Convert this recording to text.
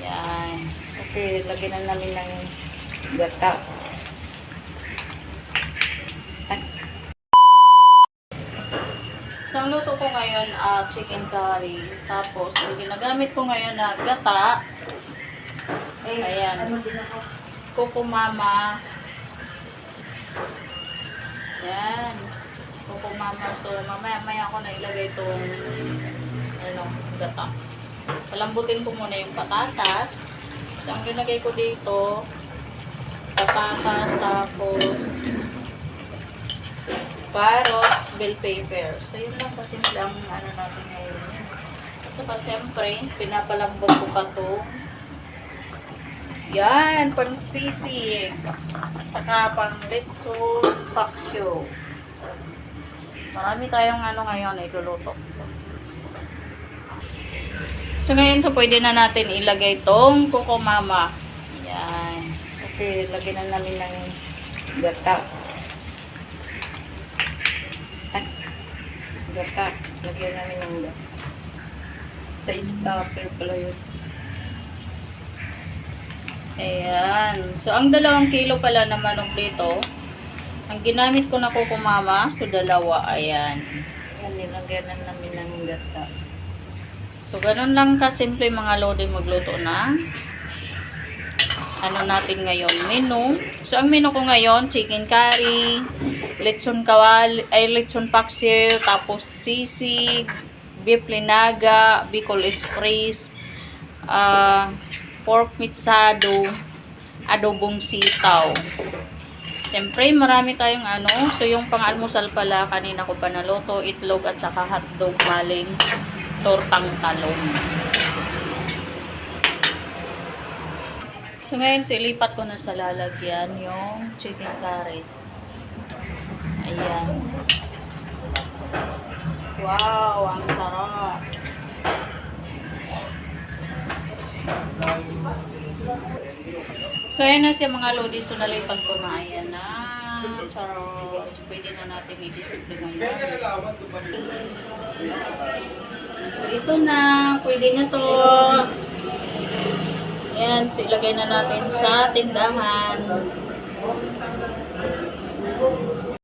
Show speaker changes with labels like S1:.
S1: Yan. Okay, lagyan na namin ng gata. So, ang luto ko ngayon, chicken curry. Tapos, yung ginagamit ko ngayon na gata. Ayan. Kukumama. Yan. Kukumama. So, mamaya ako na ilagay itong gata. Palambutin ko muna yung patatas. Kasi ang ginagay ko dito, patatas, tapos carrots, bell pepper. So, yun lang kasi lang natin ngayon. At saka, siyempre, pinapalambot ko pa ito. Yan, pang sisig. At saka, pang litson paksyo. Marami tayong ngayon, iluluto. So, ngayon, pwede na natin ilagay itong kukumama. Yan. Okay, lagyan na namin ng gata. Gata. Lagyan namin ng gata. Taste stopper pala yun. Ayan. So, ang 2 kilo pala na manok dito, ang ginamit ko na kukumama, so 2. Ayan. Ayan, nilagyan na namin ng gata. So, ganun lang kasimple mga lodi magluto na. Natin ngayon, menu. So, ang menu ko ngayon, chicken curry, litson paksiw, tapos sisig, beef linaga, bicol express, pork mitsado, adobong sitaw. Siyempre, marami tayong So, yung pang-almusal pala, kanina ko pa naluto, itlog at saka hotdog maling tortang talong. So, ngayon, silipat ko na sa lalagyan yung chicken curry. Ayan. Wow, ang sarap. So, ayan na siya mga lodi. So, nalipat ko na. Ayan na. Charot. So, pwede na natin i-display ngayon. So, ito na. Pwede na to. Ayan. So, ilagay na natin sa tindahan.